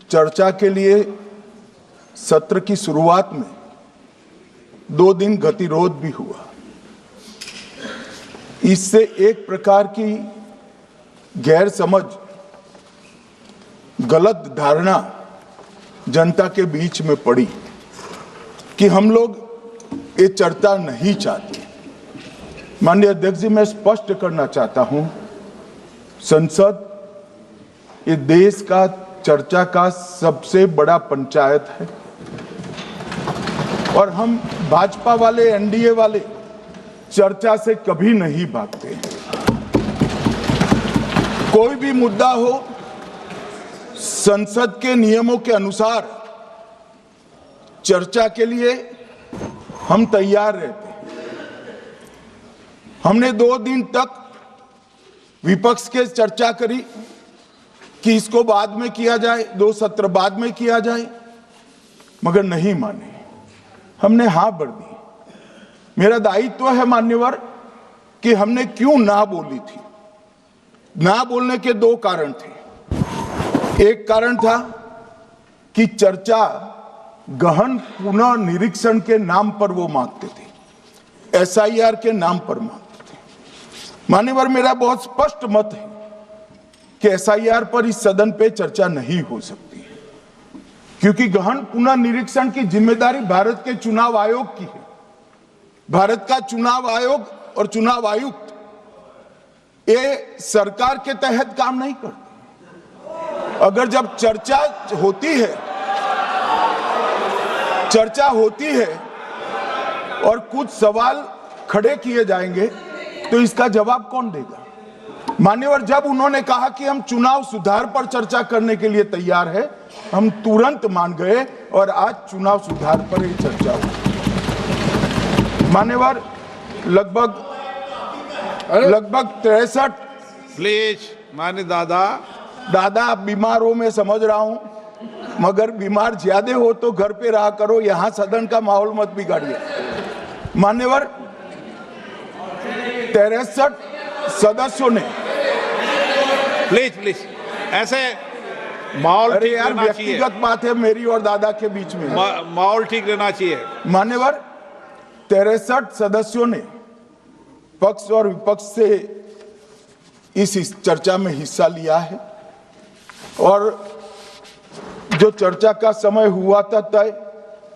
चर्चा के लिए सत्र की शुरुआत में 2 दिन गतिरोध भी हुआ। इससे एक प्रकार की गैर समझ, गलत धारणा जनता के बीच में पड़ी कि हम लोग ये चर्चा नहीं चाहते। माननीय अध्यक्ष जी, मैं स्पष्ट करना चाहता हूं, संसद ये देश का चर्चा का सबसे बड़ा पंचायत है और हम भाजपा वाले, एनडीए वाले चर्चा से कभी नहीं भागते। कोई भी मुद्दा हो, संसद के नियमों के अनुसार चर्चा के लिए हम तैयार रहते हैं। हमने 2 दिन तक विपक्ष के चर्चा करी कि इसको बाद में किया जाए, 2 सत्र बाद में किया जाए, मगर नहीं माने। हमने हाँ भर दी। मेरा दायित्व है मान्यवर कि हमने क्यों ना बोली थी। ना बोलने के 2 कारण थे। एक कारण था कि चर्चा गहन पुनः निरीक्षण के नाम पर वो मांगते थे, एसआईआर के नाम पर मांगते थे। मान्यवर, मेरा बहुत स्पष्ट मत है कि एसआईआर पर इस सदन पे चर्चा नहीं हो सकती है, क्योंकि गहन पुनः निरीक्षण की जिम्मेदारी भारत के चुनाव आयोग की है। भारत का चुनाव आयोग और चुनाव आयुक्त ये सरकार के तहत काम नहीं करते। अगर जब चर्चा होती है और कुछ सवाल खड़े किए जाएंगे तो इसका जवाब कौन देगा? मान्यवर, जब उन्होंने कहा कि हम चुनाव सुधार पर चर्चा करने के लिए तैयार है, हम तुरंत मान गए और आज चुनाव सुधार पर ही चर्चा हुई। मान्यवर, लगभग 63। प्लीज मान्य दादा, आप बीमार हो, मैं समझ रहा हूं, मगर बीमार ज्यादा हो तो घर पे रहा करो, यहां सदन का माहौल मत बिगाड़िए। मान्यवर, 63 सदस्यों ने, प्लीज ऐसे माहौल ठीक रहना चाहिए। व्यक्तिगत बात है मेरी और दादा के बीच में, माहौल ठीक रहना चाहिए। मान्यवर, 63 सदस्यों ने पक्ष और विपक्ष से इस चर्चा में हिस्सा लिया है और जो चर्चा का समय हुआ था तय,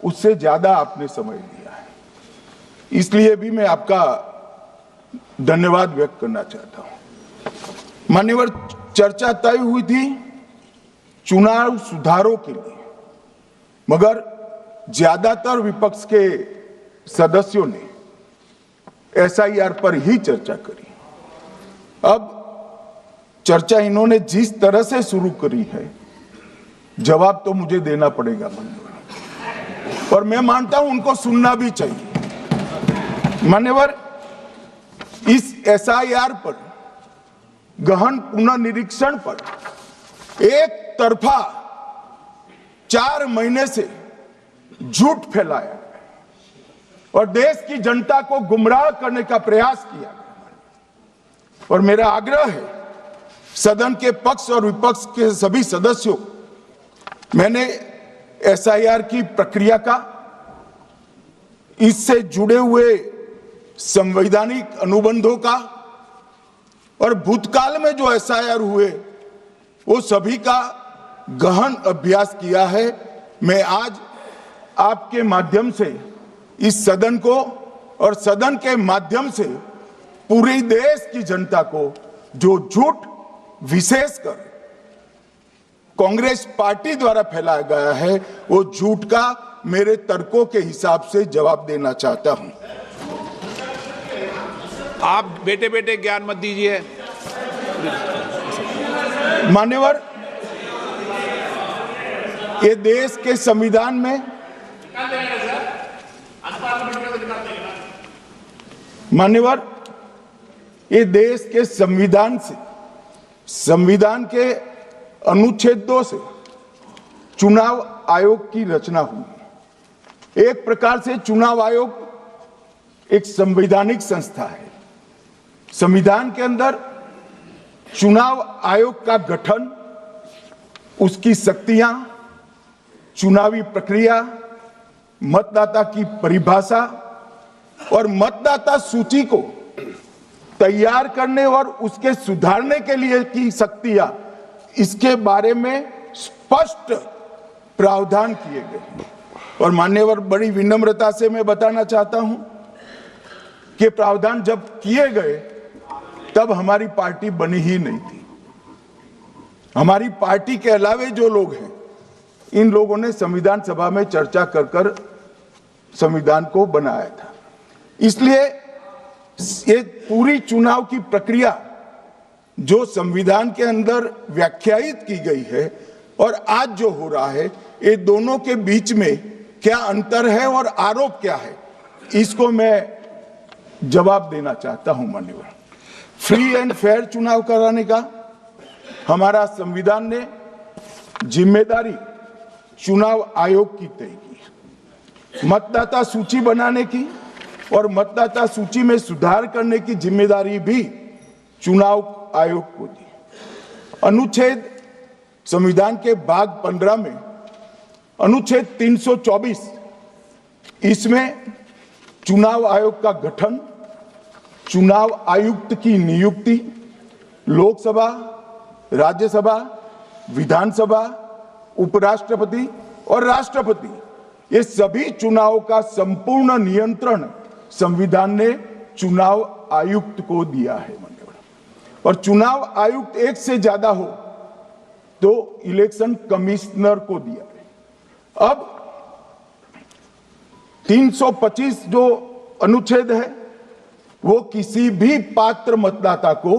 उससे ज्यादा आपने समय लिया है। इसलिए भी मैं आपका धन्यवाद व्यक्त करना चाहता हूं। मान्यवर, चर्चा तय हुई थी चुनाव सुधारों के लिए, मगर ज्यादातर विपक्ष के सदस्यों ने एसआईआर पर ही चर्चा करी। अब चर्चा इन्होंने जिस तरह से शुरू करी है, जवाब तो मुझे देना पड़ेगा मान्यवर, और मैं मानता हूं उनको सुनना भी चाहिए। मान्यवर, इस एसआईआर पर, गहन पुनर्निरीक्षण पर एक तरफा 4 महीने से झूठ फैलाया और देश की जनता को गुमराह करने का प्रयास किया। और मेरा आग्रह है सदन के पक्ष और विपक्ष के सभी सदस्यों, मैंने एसआईआर की प्रक्रिया का, इससे जुड़े हुए संवैधानिक अनुबंधों का और भूतकाल में जो एसआईआर हुए वो सभी का गहन अभ्यास किया है। मैं आज आपके माध्यम से इस सदन को और सदन के माध्यम से पूरे देश की जनता को जो झूठ विशेषकर कांग्रेस पार्टी द्वारा फैलाया गया है, वो झूठ का मेरे तर्कों के हिसाब से जवाब देना चाहता हूं। आप बेटे बेटे ज्ञान मत दीजिए। मान्यवर, ये देश के संविधान में, मान्यवर, ये देश के संविधान से, संविधान के अनुच्छेद 2 से चुनाव आयोग की रचना हुई। एक प्रकार से चुनाव आयोग एक संवैधानिक संस्था है। संविधान के अंदर चुनाव आयोग का गठन, उसकी शक्तियां चुनावी प्रक्रिया, मतदाता की परिभाषा और मतदाता सूची को तैयार करने और उसके सुधारने के लिए की शक्तियां, इसके बारे में स्पष्ट प्रावधान किए गए। और मान्यवर, बड़ी विनम्रता से मैं बताना चाहता हूं कि प्रावधान जब किए गए तब हमारी पार्टी बनी ही नहीं थी। हमारी पार्टी के अलावे जो लोग हैं, इन लोगों ने संविधान सभा में चर्चा कर संविधान को बनाया था। इसलिए ये पूरी चुनाव की प्रक्रिया जो संविधान के अंदर व्याख्यायित की गई है और आज जो हो रहा है, ये दोनों के बीच में क्या अंतर है और आरोप क्या है, इसको मैं जवाब देना चाहता हूं। माननीय, फ्री एंड फेयर चुनाव कराने का हमारा संविधान ने जिम्मेदारी चुनाव आयोग की तय की। मतदाता सूची बनाने की और मतदाता सूची में सुधार करने की जिम्मेदारी भी चुनाव आयोग को दी। अनुच्छेद संविधान के भाग 15 में अनुच्छेद 324, इसमें चुनाव आयोग का गठन, चुनाव आयुक्त की नियुक्ति, लोकसभा, राज्यसभा, विधानसभा, उपराष्ट्रपति और राष्ट्रपति, ये सभी चुनाव का संपूर्ण नियंत्रण संविधान ने चुनाव आयुक्त को दिया है। और चुनाव आयुक्त एक से ज्यादा हो तो इलेक्शन कमिश्नर को दिया है। अब 325 जो अनुच्छेद है, वो किसी भी पात्र मतदाता को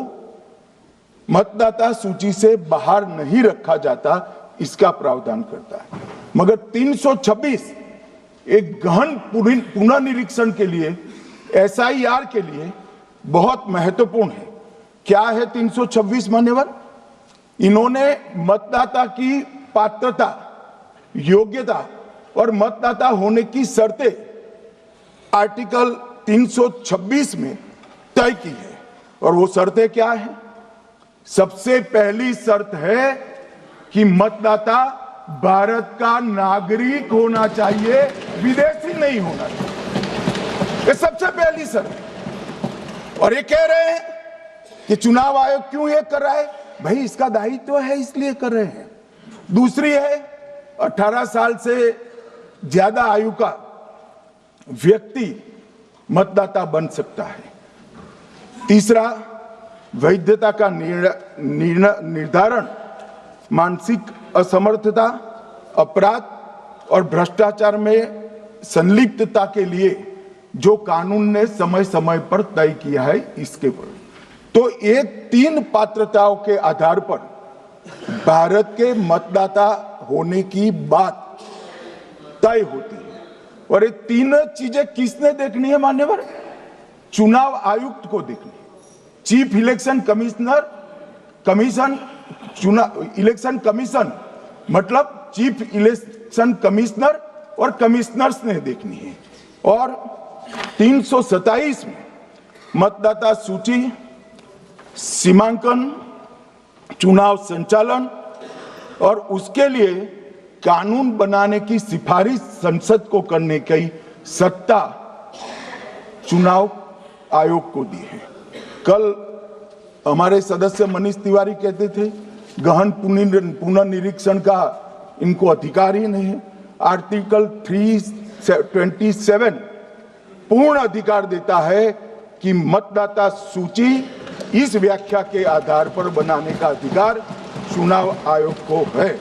मतदाता सूची से बाहर नहीं रखा जाता, इसका प्रावधान करता है। मगर 326 एक गहन पुनर्निरीक्षण के लिए, एसआईआर के लिए बहुत महत्वपूर्ण है। क्या है 326 मान्यवर? इन्होंने मतदाता की पात्रता, योग्यता और मतदाता होने की शर्तें आर्टिकल 326 में तय की है। और वो शर्तें क्या है? सबसे पहली शर्त है कि मतदाता भारत का नागरिक होना चाहिए, विदेशी नहीं होना चाहिए। ये सबसे पहली शर्त है। और ये कह रहे हैं कि चुनाव आयोग क्यों ये कर रहा है? भाई, इसका दायित्व है, इसलिए कर रहे हैं। दूसरी है 18 साल से ज्यादा आयु का व्यक्ति मतदाता बन सकता है। तीसरा, वैधता का निर्धारण मानसिक असमर्थता, अपराध और भ्रष्टाचार में संलिप्तता के लिए जो कानून ने समय समय पर तय किया है, इसके पर। तो ये 3 पात्रताओं के आधार पर भारत के मतदाता होने की बात तय होती है। और ये 3 चीजें किसने देखनी है मान्यवर? चुनाव आयुक्त को देखनी है। चीफ इलेक्शन इलेक्शन कमीशन मतलब चीफ इलेक्शन कमिश्नर और कमिश्नर्स ने देखनी है। और 327 में मतदाता सूची, सीमांकन, चुनाव संचालन और उसके लिए कानून बनाने की सिफारिश संसद को करने की सत्ता चुनाव आयोग को दी है। कल हमारे सदस्य मनीष तिवारी कहते थे गहन पुनर्निरीक्षण का इनको अधिकार ही नहीं है। आर्टिकल 327 पूर्ण अधिकार देता है कि मतदाता सूची इस व्याख्या के आधार पर बनाने का अधिकार चुनाव आयोग को है।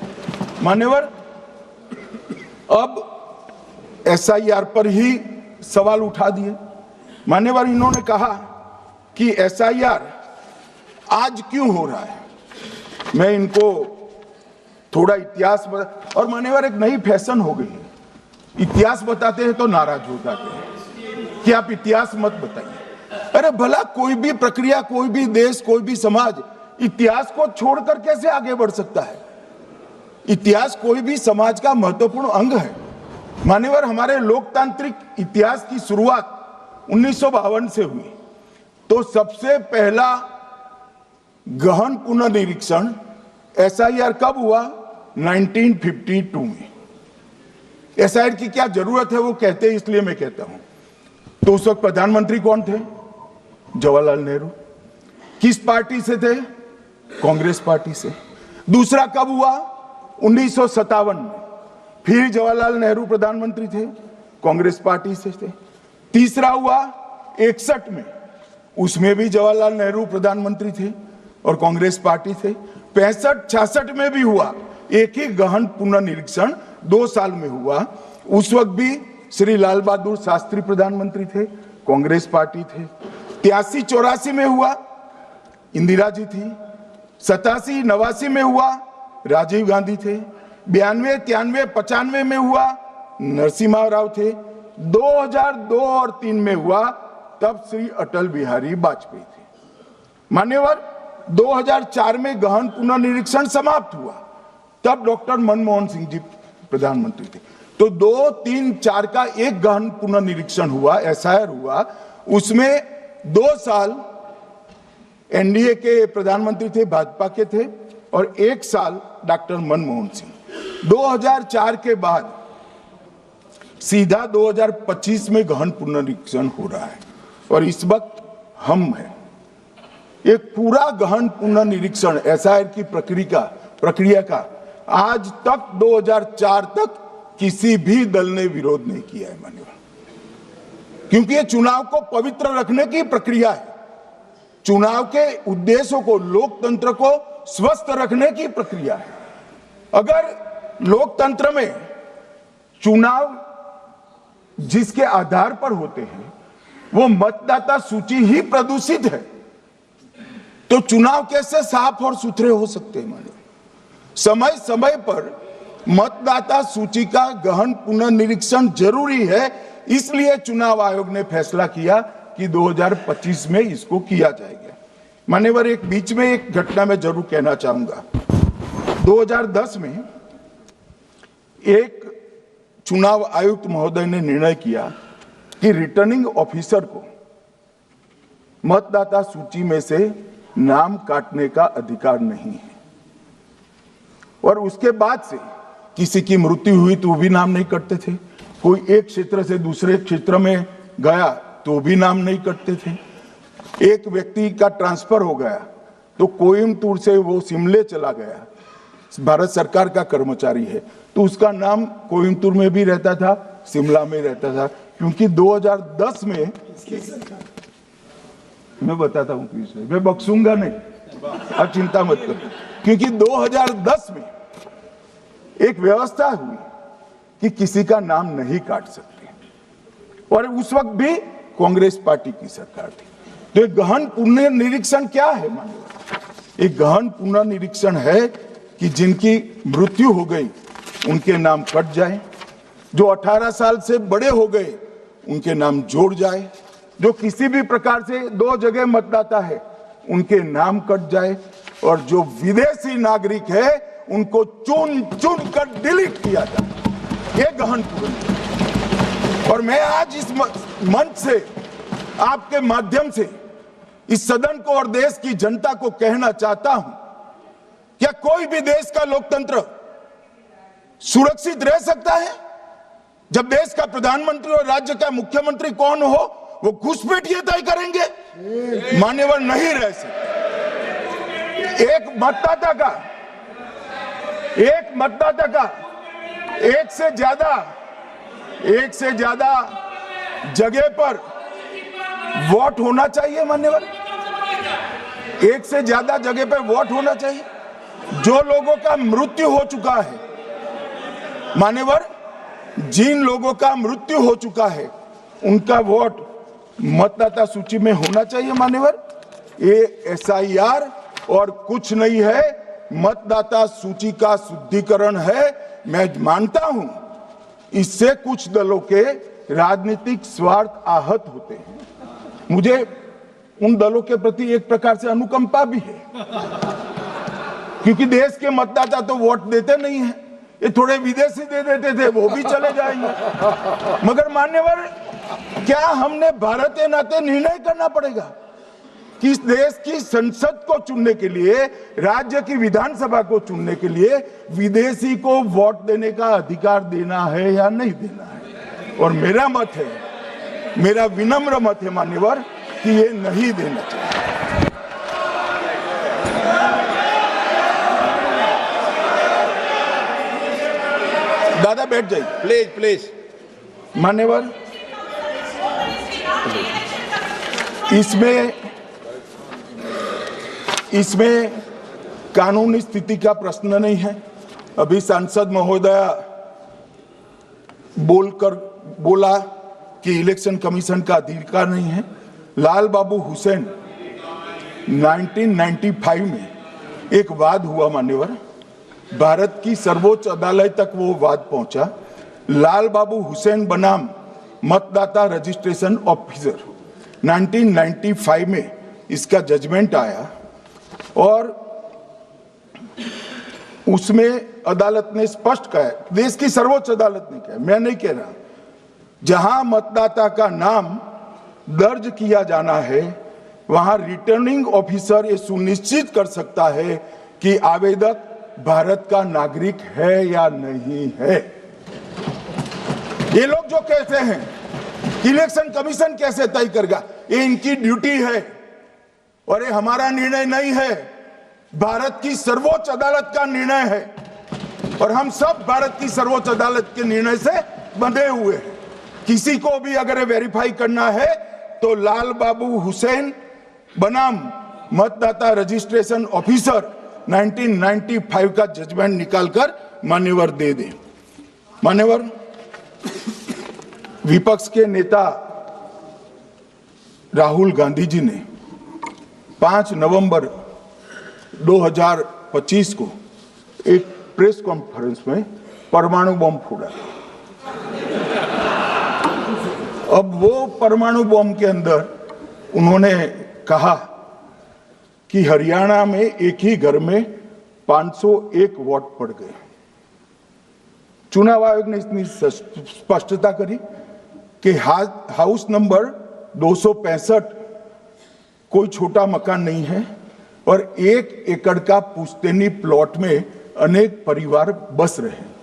मान्यवर, अब एसआईआर पर ही सवाल उठा दिए। मान्यवर, इन्होंने कहा कि एसआईआर आज क्यों हो रहा है। मैं इनको थोड़ा इतिहास और मान्यवर, एक नई फैशन हो गई है, इतिहास बताते हैं तो नाराज हो जाते हैं कि आप इतिहास मत बताइए। अरे भला, कोई भी प्रक्रिया, कोई भी देश, कोई भी समाज इतिहास को छोड़कर कैसे आगे बढ़ सकता है? इतिहास कोई भी समाज का महत्वपूर्ण अंग है। मान्यवर, हमारे लोकतांत्रिक इतिहास की शुरुआत 1952 से हुई। तो सबसे पहला गहन पुनर्निरीक्षण एसआईआर कब हुआ? 1952 में। एसआईआर की क्या जरूरत है वो कहते हैं, इसलिए मैं कहता हूं। तो उस वक्त प्रधानमंत्री कौन थे? जवाहरलाल नेहरू। किस पार्टी से थे? कांग्रेस पार्टी से। दूसरा कब हुआ? 1957 में, फिर जवाहरलाल नेहरू प्रधानमंत्री थे, कांग्रेस पार्टी से थे। तीसरा हुआ 61 में, उसमें भी जवाहरलाल नेहरू प्रधानमंत्री थे और कांग्रेस पार्टी थे। 65-66 में भी हुआ, एक ही गहन पुनर्निरीक्षण 2 साल में हुआ। उस वक्त भी श्री लाल बहादुर शास्त्री प्रधानमंत्री थे, कांग्रेस पार्टी थे। 83-84 में हुआ, इंदिरा जी थी। 87-89 में हुआ, राजीव गांधी थे। 92-93-95 में हुआ, नरसिम्हा राव थे। 2002 और 3 में हुआ, तब श्री अटल बिहारी वाजपेयी थे। मान्यवर, 2004 में गहन पुनर्निरीक्षण समाप्त हुआ, तब डॉक्टर मनमोहन सिंह जी प्रधानमंत्री थे। तो 2, 3, 4 का एक गहन पुनर्निरीक्षण हुआ, एसआईआर हुआ। उसमें 2 साल एनडीए के प्रधानमंत्री थे, भाजपा के थे, और 1 साल डॉक्टर मनमोहन सिंह। 2004 के बाद सीधा 2025 में गहन पुनर्निरीक्षण हो रहा है और इस वक्त हम हैं। एक पूरा गहन पुनर्निरीक्षण एसआईआर की प्रक्रिया का आज तक 2004 तक किसी भी दल ने विरोध नहीं किया है मान्यवर, क्योंकि ये चुनाव को पवित्र रखने की प्रक्रिया है। चुनाव के उद्देश्यों को, लोकतंत्र को स्वस्थ रखने की प्रक्रिया है। अगर लोकतंत्र में चुनाव जिसके आधार पर होते हैं वो मतदाता सूची ही प्रदूषित है, तो चुनाव कैसे साफ और सुथरे हो सकते हैं? मानो समय समय पर मतदाता सूची का गहन पुनर्निरीक्षण जरूरी है, इसलिए चुनाव आयोग ने फैसला किया कि 2025 में इसको किया जाएगा। मान्यवर, एक बीच में एक घटना में जरूर कहना चाहूंगा। 2010 में एक चुनाव आयुक्त महोदय ने निर्णय किया कि रिटर्निंग ऑफिसर को मतदाता सूची में से नाम काटने का अधिकार नहीं है, और उसके बाद से किसी की मृत्यु हुई तो भी नाम नहीं कटते थे, कोई एक क्षेत्र से दूसरे क्षेत्र में गया तो भी नाम नहीं कटते थे। एक व्यक्ति का ट्रांसफर हो गया तो कोयम्बटूर से वो शिमले चला गया, भारत सरकार का कर्मचारी है, तो उसका नाम कोयम्बटूर में भी रहता था, शिमला में रहता था, क्योंकि 2010 में मैं बताता हूं किस, मैं बख्सूंगा नहीं, आप चिंता मत करो, क्योंकि 2010 में एक व्यवस्था हुई कि किसी का नाम नहीं काट सकते, और उस वक्त भी कांग्रेस पार्टी की सरकार थी। तो एक गहन पुनर्निरीक्षण क्या है? मानिए, एक गहन पुनर्निरीक्षण है कि जिनकी मृत्यु हो गई उनके नाम कट जाए, जो 18 साल से बड़े हो गए उनके नाम जोड़ जाए, जो किसी भी प्रकार से 2 जगह मतदाता है उनके नाम कट जाए, और जो विदेशी नागरिक है उनको चुन चुन कर डिलीट किया जाए। ये गहन पुनर्निरीक्षण। और मैं आज इस मंच से, आपके माध्यम से इस सदन को और देश की जनता को कहना चाहता हूं, क्या कोई भी देश का लोकतंत्र सुरक्षित रह सकता है जब देश का प्रधानमंत्री और राज्य का मुख्यमंत्री कौन हो वो घुसपैठ ये तय करेंगे? मान्यवर, नहीं रह सकते। एक मतदाता का एक से ज्यादा जगह पर वोट होना चाहिए। मान्यवर, एक से ज्यादा जगह पर वोट होना चाहिए। जो लोगों का मृत्यु हो चुका है, मान्यवर, जिन लोगों का मृत्यु हो चुका है उनका वोट मतदाता सूची में होना चाहिए। मान्यवर, ये एसआईआर और कुछ नहीं है, मतदाता सूची का शुद्धिकरण है। मैं मानता हूं इससे कुछ दलों के राजनीतिक स्वार्थ आहत होते हैं। मुझे उन दलों के प्रति एक प्रकार से अनुकंपा भी है, क्योंकि देश के मतदाता तो वोट देते नहीं है, ये थोड़े विदेशी दे देते थे, वो भी चले जाएंगे। मगर मान्यवर, क्या हमने भारत के नाते निर्णय करना पड़ेगा कि इस देश की संसद को चुनने के लिए, राज्य की विधानसभा को चुनने के लिए विदेशी को वोट देने का अधिकार देना है या नहीं देना है। और मेरा मत है, मेरा विनम्र मत है मान्यवर, कि ये नहीं देना चाहिए। दादा बैठ जाइए प्लीज प्लीज। मान्यवर, इसमें कानूनी स्थिति का प्रश्न नहीं है। अभी सांसद महोदया बोला कि इलेक्शन कमीशन का अधिकार नहीं है। लाल बाबू हुसैन 1995 में एक वाद हुआ मान्यवर, भारत की सर्वोच्च अदालत तक वो वाद पहुंचा। लाल बाबू हुसैन बनाम मतदाता रजिस्ट्रेशन ऑफिसर 1995 में इसका जजमेंट आया और उसमें अदालत ने स्पष्ट कहा, देश की सर्वोच्च अदालत ने कहा, मैं नहीं कह रहा, जहां मतदाता का नाम दर्ज किया जाना है वहां रिटर्निंग ऑफिसर ये सुनिश्चित कर सकता है कि आवेदक भारत का नागरिक है या नहीं है। ये लोग जो कहते हैं इलेक्शन कमीशन कैसे तय करेगा, ये इनकी ड्यूटी है और ये हमारा निर्णय नहीं है, भारत की सर्वोच्च अदालत का निर्णय है और हम सब भारत की सर्वोच्च अदालत के निर्णय से बंधे हुए हैं। किसी को भी अगर वेरीफाई करना है तो लाल बाबू हुसैन बनाम मतदाता रजिस्ट्रेशन ऑफिसर 1995 का जजमेंट निकालकर मान्यवर दे दे। मान्यवर, विपक्ष के नेता राहुल गांधी जी ने 5 नवंबर 2025 को एक प्रेस कॉन्फ्रेंस में परमाणु बम फोड़ा। अब वो परमाणु बम के अंदर उन्होंने कहा कि हरियाणा में एक ही घर में 501 वोट पड़ गए। चुनाव आयोग ने इतनी स्पष्टता करी कि हाउस नंबर 265 कोई छोटा मकान नहीं है और 1 एकड़ का पुश्तैनी प्लॉट में अनेक परिवार बस रहे हैं,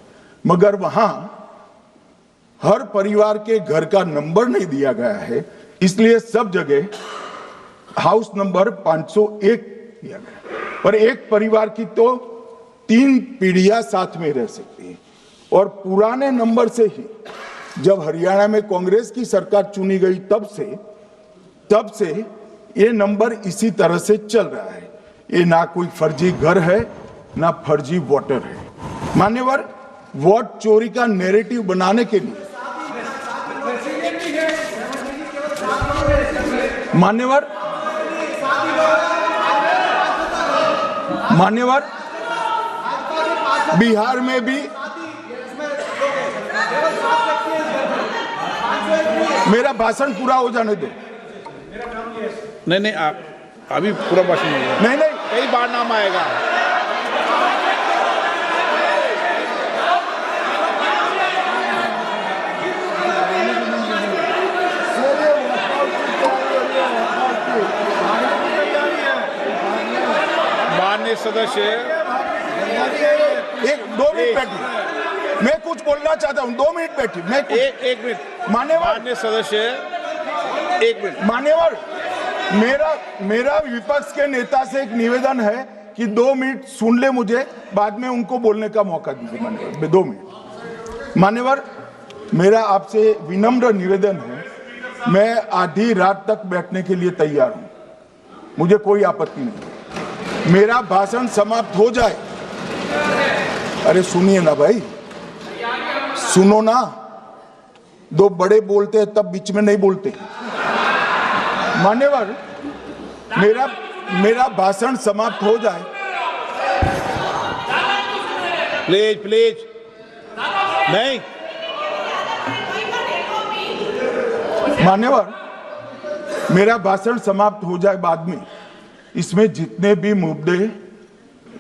मगर वहां हर परिवार के घर का नंबर नहीं दिया गया है, इसलिए सब जगह हाउस नंबर 501 दिया गया और एक परिवार की तो 3 पीढ़ियां साथ में रह सकती है। और पुराने नंबर से ही जब हरियाणा में कांग्रेस की सरकार चुनी गई तब से ये नंबर इसी तरह से चल रहा है। ये ना कोई फर्जी घर है ना फर्जी वोटर है। मान्यवर, वोट चोरी का नैरेटिव बनाने के लिए मान्यवर बिहार में भी मेरा भाषण पूरा हो जाने दो। नहीं आप अभी पूरा भाषण नहीं, कई बार नाम आएगा। माननीय सदस्य, 2 मिनट बैठिए, मैं कुछ बोलना चाहता हूं। 2 मिनट बैठिए, मैं एक मिनट। माननीय सदस्य, 1 मिनट। मान्यवर, मेरा विपक्ष के नेता से एक निवेदन है कि 2 मिनट सुन ले मुझे, बाद में उनको बोलने का मौका दीजिए। मान्यवर, 2 मिनट। मान्यवर, मेरा आपसे विनम्र निवेदन है, मैं आधी रात तक बैठने के लिए तैयार हूं, मुझे कोई आपत्ति नहीं। मेरा भाषण समाप्त हो जाए, अरे सुनिए ना भाई, सुनो ना, 2 बड़े बोलते हैं तब बीच में नहीं बोलते। मान्यवर, मेरा भाषण समाप्त हो जाए। प्लीज नहीं। मान्यवर, मेरा भाषण समाप्त हो जाए बाद में, इसमें जितने भी मुद्दे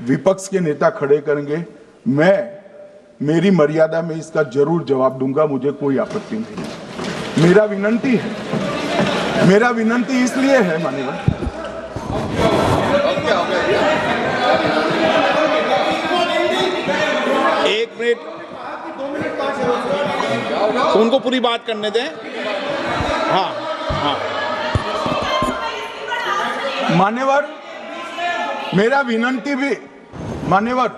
विपक्ष के नेता खड़े करेंगे, मेरी मर्यादा में इसका जरूर जवाब दूंगा, मुझे कोई आपत्ति नहीं। मेरा विनंती इसलिए है मान्यवर एक मिनट, उनको पूरी बात करने दें। हाँ हाँ, मान्यवर, मेरा विनंती भी, मान्यवर,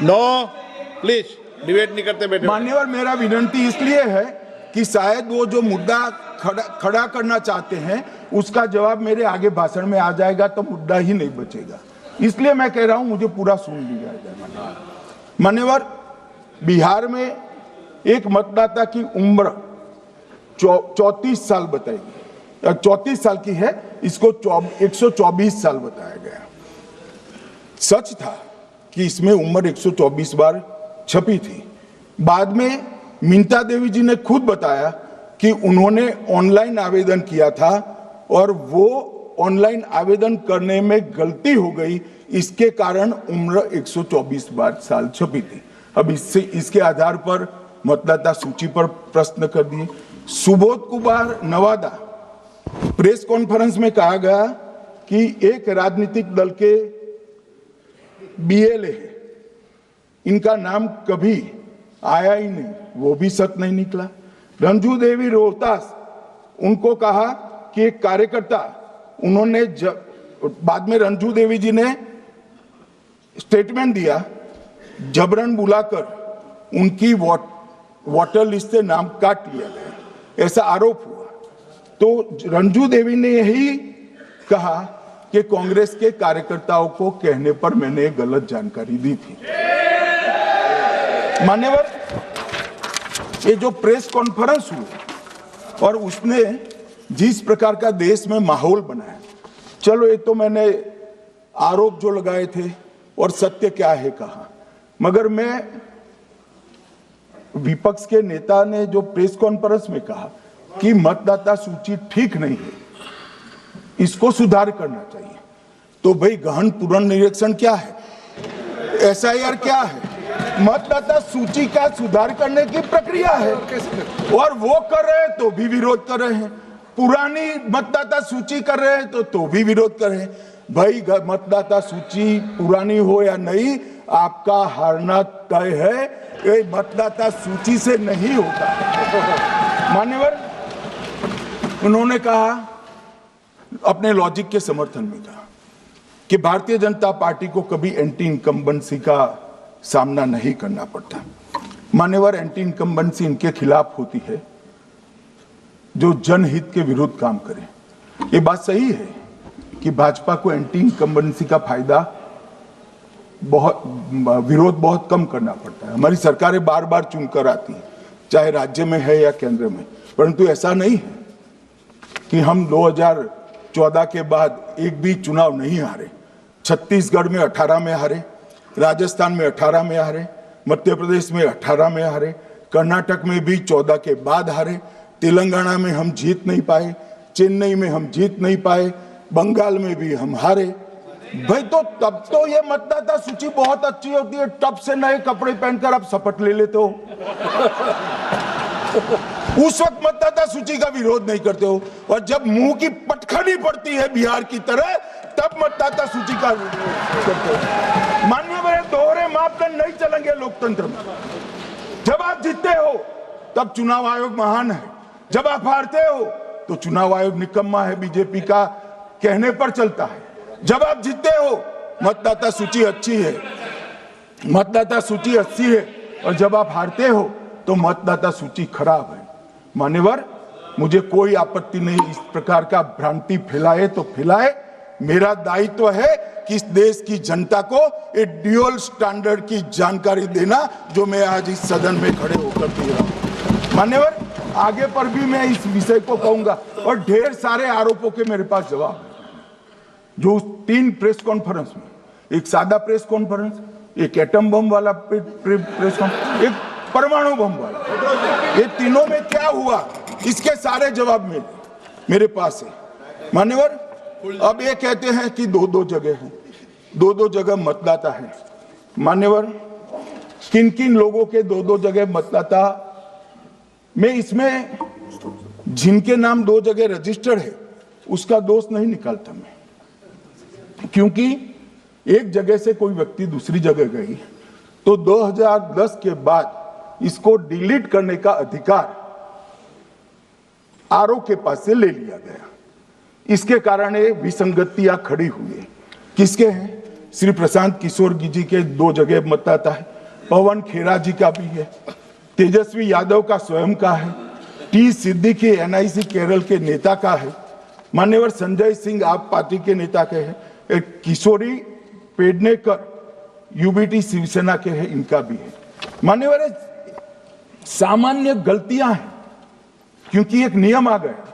नो प्लीज डिबेट नहीं करते बेटे। मान्यवर, मेरा विनंती इसलिए है कि शायद वो जो मुद्दा खड़ा करना चाहते हैं उसका जवाब मेरे आगे भाषण में आ जाएगा तो मुद्दा ही नहीं बचेगा, इसलिए मैं कह रहा हूं मुझे पूरा सुन लिया जाए। मान्यवर, बिहार में एक मतदाता की उम्र 34 साल बताई गई, 34 साल की है, इसको 124 साल बताया गया। सच था कि इसमें उम्र 124 बार छपी थी। बाद में मिंता देवी जी ने खुद बताया कि उन्होंने ऑनलाइन आवेदन किया था और वो ऑनलाइन आवेदन करने में गलती हो गई, इसके कारण उम्र 124 बार साल छपी थी। अब इसके आधार पर मतदाता सूची पर प्रश्न कर दिए। सुबोध कुमार नवादा, प्रेस कॉन्फ्रेंस में कहा गया कि एक राजनीतिक दल के बीएलए है, इनका नाम कभी आया ही नहीं, वो भी सच नहीं निकला। रंजू देवी रोहतास, उनको कहा कि एक कार्यकर्ता, उन्होंने बाद में रंजू देवी जी ने स्टेटमेंट दिया, जबरन बुलाकर उनकी वोटर लिस्ट से नाम काट लिया गया, ऐसा आरोप हुआ। तो रंजू देवी ने यही कहा कि कांग्रेस के कार्यकर्ताओं को कहने पर मैंने गलत जानकारी दी थी। मान्यवर, ये जो प्रेस कॉन्फ्रेंस हुई और उसने जिस प्रकार का देश में माहौल बनाया, चलो ये तो मैंने आरोप जो लगाए थे और सत्य क्या है कहा, मगर मैं विपक्ष के नेता ने जो प्रेस कॉन्फ्रेंस में कहा कि मतदाता सूची ठीक नहीं है, इसको सुधार करना चाहिए, तो भाई गहन पुनर्निरीक्षण क्या है, एसआईआर क्या है, मतदाता सूची का सुधार करने की प्रक्रिया है, और वो कर रहे हैं तो भी विरोध कर रहे हैं, पुरानी मतदाता सूची कर रहे हैं तो भी विरोध कर रहे हैं। भाई मतदाता सूची पुरानी हो या नहीं, आपका हारना तय है, ये मतदाता सूची से नहीं होता। मान्यवर, उन्होंने कहा, अपने लॉजिक के समर्थन में कहा कि भारतीय जनता पार्टी को कभी एंटी इनकम्बेंसी का सामना नहीं करना पड़ता। मान्यवर, एंटी इनकम्बेंसी इनके खिलाफ होती है जो जनहित के विरुद्ध काम करे। ये बात सही है कि भाजपा को एंटी इनकम्बेंसी का फायदा विरोध बहुत कम करना पड़ता है। हमारी सरकारें बार बार चुनकर आती हैं, चाहे राज्य में है या केंद्र में, परंतु ऐसा नहीं है कि हम 2014 के बाद एक भी चुनाव नहीं हारे। छत्तीसगढ़ में 18 में हारे, राजस्थान में 18 में हारे, मध्य प्रदेश में 18 में हारे, कर्नाटक में भी 14 के बाद हारे, तेलंगाना में हम जीत नहीं पाए, चेन्नई में हम जीत नहीं पाए, बंगाल में भी हम हारे। भाई तो तब तो ये मतदाता सूची बहुत अच्छी होती है, टब से नए कपड़े पहनकर आप शपथ ले लेते हो। उस वक्त मतदाता सूची का विरोध नहीं करते हो, और जब मुंह की पटखनी पड़ती है बिहार की तरह, तब मतदाता सूची का विरोध करते हो। माननीय मेरे दोहरे मापदंड नहीं चलेंगे लोकतंत्र में। जब आप जीतते हो तब चुनाव आयोग महान है, जब आप हारते हो तो चुनाव आयोग निकम्मा है, बीजेपी का कहने पर चलता है। जब आप जीतते हो मतदाता सूची अच्छी है, मतदाता सूची अच्छी है, और जब आप हारते हो तो मतदाता सूची खराब है। मान्यवर, मुझे कोई आपत्ति नहीं, इस प्रकार का भ्रांति फैलाए तो फैलाए, मेरा दायित्व है कि इस देश की जनता को एक ड्यूअल स्टैंडर्ड की जानकारी देना, जो मैं आज इस सदन में खड़े होकर दे रहा हूं। मान्यवर, आगे पर भी मैं इस विषय को कहूंगा, और ढेर सारे आरोपों के मेरे पास जवाब है। जो 3 प्रेस कॉन्फ्रेंस में, एक सादा प्रेस कॉन्फ्रेंस, एक एटम बम वाला प्रेस कॉन्फ्रेंस, एक परमाणु बम वाला, ये तीनों में क्या हुआ, इसके सारे जवाब मेरे पास है। मान्यवर, अब ये कहते हैं कि 2-2 जगह है, 2-2 जगह मतदाता है। मान्यवर, किन किन लोगों के 2-2 जगह मतदाता में, इसमें जिनके नाम 2 जगह रजिस्टर्ड है उसका दोष नहीं निकालता मैं, क्योंकि एक जगह से कोई व्यक्ति दूसरी जगह गई तो 2010 के बाद इसको डिलीट करने का अधिकार आरओ के पास से ले लिया गया। इसके कारण ये विसंगतियां खड़ी हुई है। किसके हैं? श्री प्रशांत किशोर जी के 2 जगह मतदाता है, पवन खेरा जी का भी है, तेजस्वी यादव का स्वयं का है, टी सिद्दीकी एनआईसी केरल के नेता का है, मान्यवर संजय सिंह आप पार्टी के नेता के हैं, एक किशोरी पेडनेकर यूबीटी शिवसेना के हैं, इनका भी है। मान्यवर सामान्य गलतियां हैं, क्योंकि एक नियम आ गया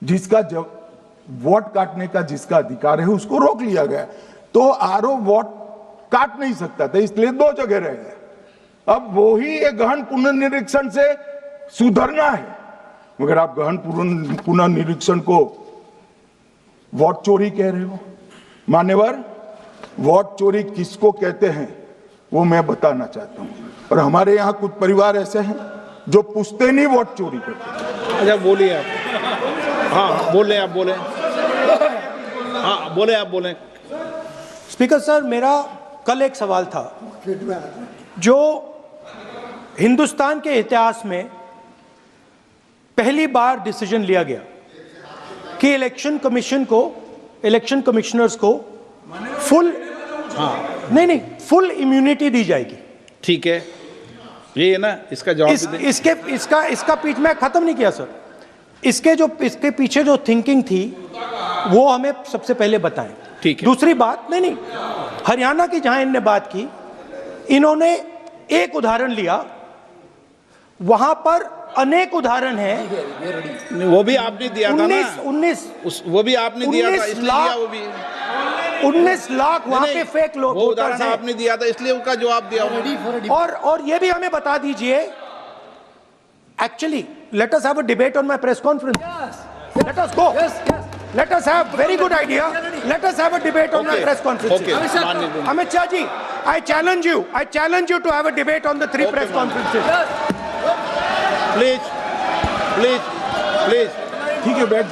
जिसका जब वोट काटने का जिसका अधिकार है उसको रोक लिया गया, तो आरओ वोट काट नहीं सकता था, इसलिए 2 जगह रह गया। अब वो ही एक गहन पुनर्निरीक्षण से सुधरना है, मगर आप गहन पुनर्निरीक्षण को वोट चोरी कह रहे हो। मान्यवर, वोट चोरी किसको कहते हैं वो मैं बताना चाहता हूं, और हमारे यहां कुछ परिवार ऐसे हैं जो पूछते नहीं वोट चोरी करते। अच्छा बोलिए आप। हाँ बोले आप बोले। हाँ बोले आप बोले। स्पीकर सर, मेरा कल एक सवाल था जो हिंदुस्तान के इतिहास में पहली बार डिसीजन लिया गया कि इलेक्शन कमिश्नर्स को फुल फुल इम्यूनिटी दी जाएगी। ठीक है, ये है ना, इसका जवाब इसका पीछ मैं खत्म नहीं किया सर। इसके पीछे जो थिंकिंग थी वो हमें सबसे पहले बताएं। ठीक है। दूसरी बात, नहीं हरियाणा की जहां इन्होंने बात की, इन्होंने एक उदाहरण लिया, वहां पर अनेक उदाहरण हैं। वो भी आपने दिया था ना, 19 वो भी आपने दिया था, इसलिए दिया वो भी। 19 लाख वहां पे फेक लोग, वो उदाहरण आपने दिया था, इसलिए उसका जवाब दिया। और ये भी हमें बता दीजिए, actually let us have a debate on my press conference. Let us go, let us have very good idea, let us have a debate on the press conferences. Amit Shah ji, I challenge you to have a debate on the 3 press conferences. Please ठीक है, बैठ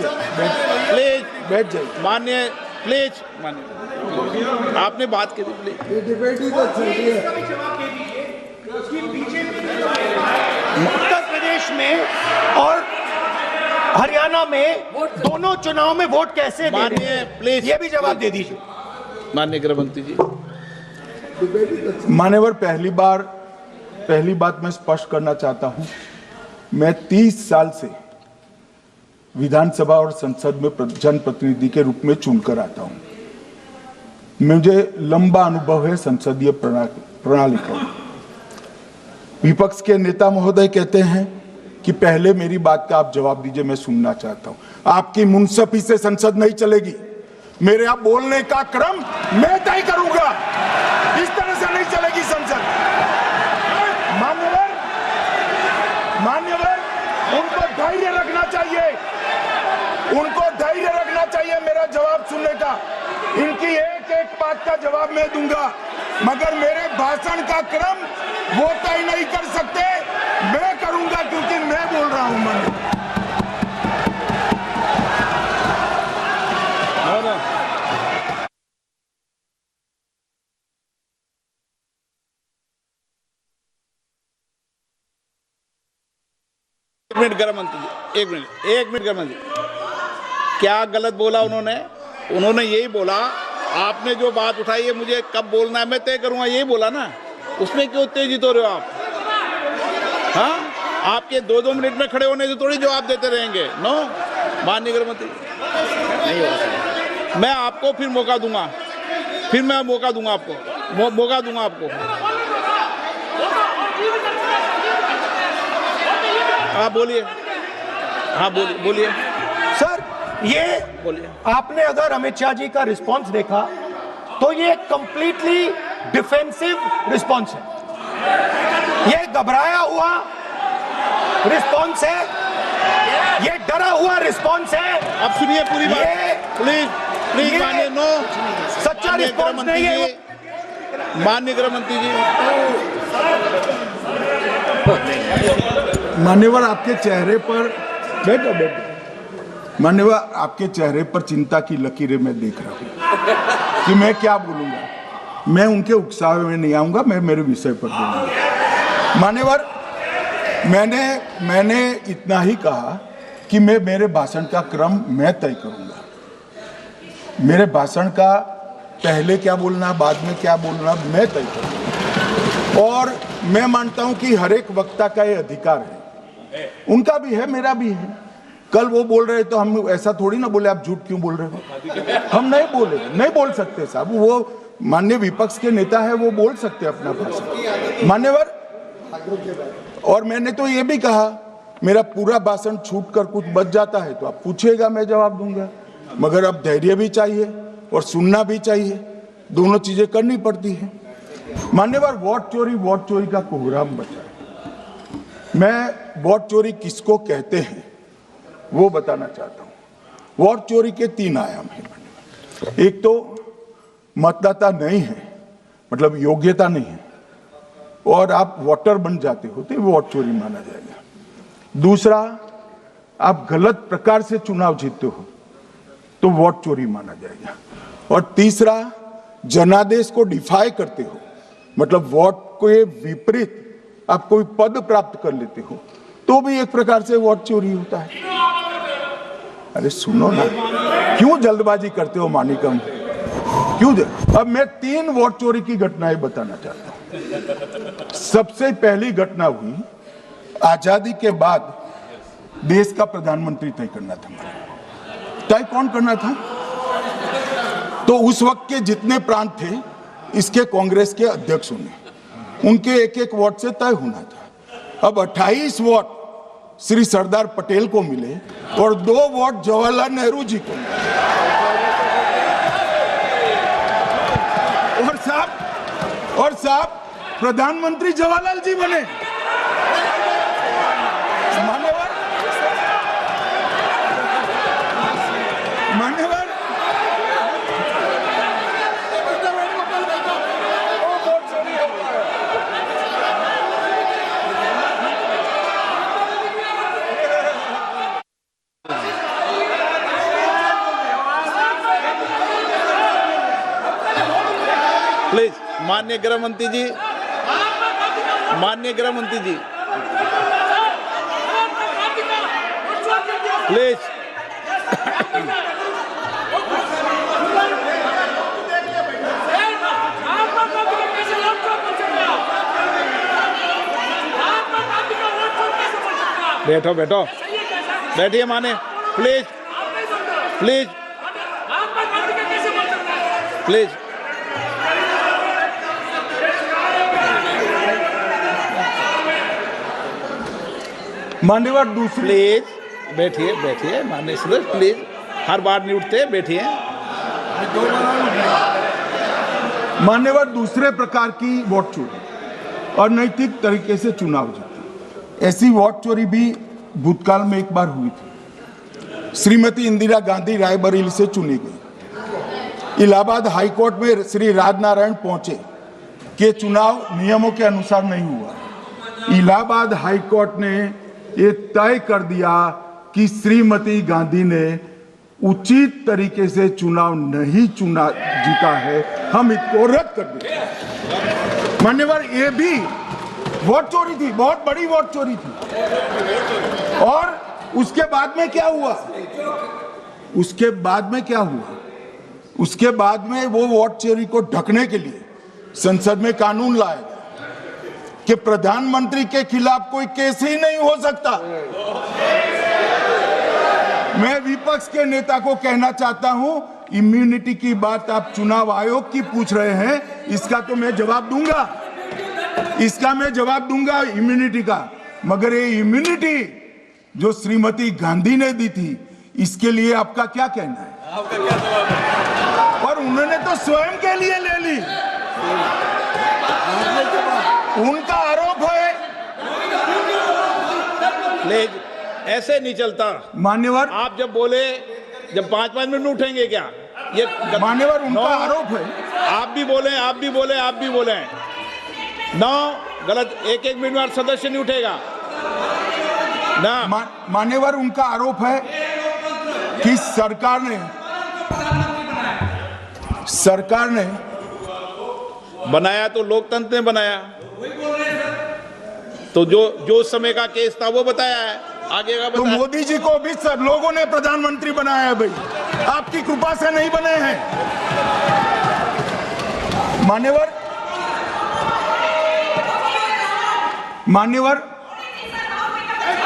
जाइए माननीय, please माननीय, आपने बात की थी, ये डिबेट ही तो चल रही है। उत्तर प्रदेश में और हरियाणा में दोनों चुनाव में वोट कैसे दे रहे हैं? प्लीज ये भी जवाब दे दीजिए। माननीय गृहमंत्री जी। मान्यवर, पहली बात मैं स्पष्ट करना चाहता हूं, मैं 30 साल से विधानसभा और संसद में जनप्रतिनिधि के रूप में चुनकर आता हूं। मुझे लंबा अनुभव है संसदीय प्रणाली का। विपक्ष के नेता महोदय कहते हैं कि पहले मेरी बात का आप जवाब दीजिए, मैं सुनना चाहता हूं। आपकी मुनसफी से संसद नहीं चलेगी, मेरे आप बोलने का क्रम मैं तय करूंगा, इस तरह से नहीं चलेगी संसद। मान्यवर, उनको धैर्य रखना चाहिए, मेरा जवाब सुनने का। इनकी एक एक बात का जवाब मैं दूंगा, मगर मेरे भाषण का क्रम वो तय नहीं कर सकते, मैं करूंगा, क्योंकि मैं बोल रहा हूं। एक मिनट गृहमंत्री जी, एक मिनट गृहमंत्री, क्या गलत बोला उन्होंने यही बोला, आपने जो बात उठाई है मुझे कब बोलना है मैं तय करूंगा, यही बोला ना, उसमें क्यों उत्तेजित हो रहे हो आप? हाँ, आपके 2-2 मिनट में खड़े होने से थोड़ी जवाब देते रहेंगे। नो माननीय गृहमंत्री, नहीं हो सकता। मैं आपको फिर मौका दूंगा, आपको। हाँ बोलिए, बोलिए सर। ये बोलिए। आपने अगर अमित शाह जी का रिस्पांस देखा तो ये कंप्लीटली डिफेंसिव रिस्पांस है, ये घबराया हुआ रिस्पांस है, ये डरा हुआ रिस्पांस है। अब सुनिए पूरी बात, प्लीज मानिए। नो, सच्चा रिस्पांस नहीं है। माननीय गृहमंत्री जी, मान्यवर, आपके चेहरे पर बैठो। माननीय, आपके चेहरे पर चिंता की लकीरें मैं देख रहा हूं कि मैं क्या बोलूंगा। मैं उनके उकसावे में नहीं आऊंगा, मैं मेरे विषय पर बोलूंगा। मान्यवर, मैंने इतना ही कहा कि मैं मेरे भाषण का क्रम मैं तय करूंगा। मेरे भाषण का पहले क्या बोलना, बाद में क्या बोलना, मैं तय करूंगा। और मैं मानता हूं कि हर एक वक्ता का ये अधिकार है, उनका भी है, मेरा भी है। कल वो बोल रहे तो हम ऐसा थोड़ी ना बोले आप झूठ क्यों बोल रहे हो। हम नहीं बोले, नहीं बोल सकते साहब, वो माननीय विपक्ष के नेता है, वो बोल सकते अपना भाषण। मान्यवर, और मैंने तो ये भी कहा मेरा पूरा भाषण छूट कर कुछ बच जाता है तो आप पूछिएगा, मैं जवाब दूंगा। मगर अब धैर्य भी चाहिए और सुनना भी चाहिए, दोनों चीजें करनी पड़ती है। मान्यवर, वोट चोरी का कोहराम बचा है। मैं वोट चोरी किसको कहते हैं वो बताना चाहता हूं। वोट चोरी के 3 आयाम हैं। एक तो मतदाता नहीं है, मतलब योग्यता नहीं है, और आप वोटर बन जाते हो तो वोट चोरी माना जाएगा। दूसरा, आप गलत प्रकार से चुनाव जीतते हो तो वोट चोरी माना जाएगा। और तीसरा, जनादेश को डिफाई करते हो, मतलब वोट के विपरीत आप कोई पद प्राप्त कर लेते हो तो भी एक प्रकार से वोट चोरी होता है। अरे सुनो ना, क्यों जल्दबाजी करते हो मानिकम, क्यों? अब मैं 3 वोट चोरी की घटनाएं बताना चाहता हूं। सबसे पहली घटना हुई आजादी के बाद, देश का प्रधानमंत्री तय करना था। तय कौन करना था? तो उस वक्त के जितने प्रांत थे इसके कांग्रेस के अध्यक्षों ने, उनके एक एक वोट से तय होना था। अब 28 वोट श्री सरदार पटेल को मिले और 2 वोट जवाहरलाल नेहरू जी को मिले। और साहब प्रधानमंत्री जवाहरलाल जी बने। मान्यवर, प्लीज, माननीय गृह मंत्री जी, माननीय गृह मंत्री जी, प्लीज। बैठो बैठो, बैठिए माने, प्लीज प्लीज प्लीज। मान्यवर, दूसरी, प्लीज बैठिए बैठिए माननीय सदस्य, प्लीज, हर बार नहीं उठते, बैठिए। मान्यवर, दूसरे प्रकार की वोट चोरी और नैतिक तरीके से चुनाव जीतना, ऐसी वोट चोरी भी भूतकाल में एक बार हुई थी। श्रीमती इंदिरा गांधी रायबरेली से चुनी गई। इलाहाबाद हाईकोर्ट में श्री राजनारायण पहुंचे कि चुनाव नियमों के अनुसार नहीं हुआ। इलाहाबाद हाईकोर्ट ने ये तय कर दिया कि श्रीमती गांधी ने उचित तरीके से चुनाव नहीं जीता है, हम इसको रद्द कर दें। मान्यवर, ये भी वोट चोरी थी, बहुत बड़ी वोट चोरी थी। और उसके बाद में क्या हुआ? उसके बाद में वो वोट चोरी को ढकने के लिए संसद में कानून लाया गया कि प्रधानमंत्री के खिलाफ कोई केस ही नहीं हो सकता। मैं विपक्ष के नेता को कहना चाहता हूं, इम्यूनिटी की बात आप चुनाव आयोग की पूछ रहे हैं, इसका तो मैं जवाब दूंगा, इम्यूनिटी का। मगर ये इम्यूनिटी जो श्रीमती गांधी ने दी थी, इसके लिए आपका क्या कहना है? और उन्होंने तो स्वयं के लिए ले ली, उनका आरोप है। प्लीज, ऐसे नहीं चलता मान्यवर, आप जब बोले, जब 5-5 मिनट उठेंगे क्या? ये मान्यवर, उनका आरोप है। आप भी बोले नौ गलत, 1-1 मिनट में सदस्य नहीं उठेगा ना। मान्यवर, उनका आरोप है कि सरकार ने बनाया तो लोकतंत्र ने बनाया, तो जो समय का केस था वो बताया है, आगे का तो बताया। मोदी जी को भी सब लोगों ने प्रधानमंत्री बनाया है भाई, आपकी कृपा से नहीं बने हैं। मान्यवर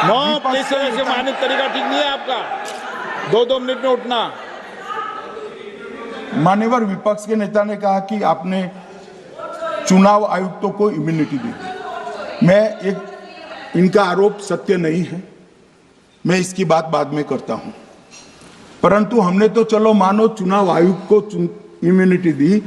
नो प्लीज, ऐसे मानक तरीका ठीक नहीं है आपका, 2-2 मिनट में उठना। मान्यवर विपक्ष के नेता ने कहा कि आपने चुनाव आयुक्तों को इम्यूनिटी दी। इनका आरोप सत्य नहीं है, मैं इसकी बात बाद में करता हूं, परंतु हमने तो चलो मानो चुनाव आयुक्त को इम्यूनिटी दी।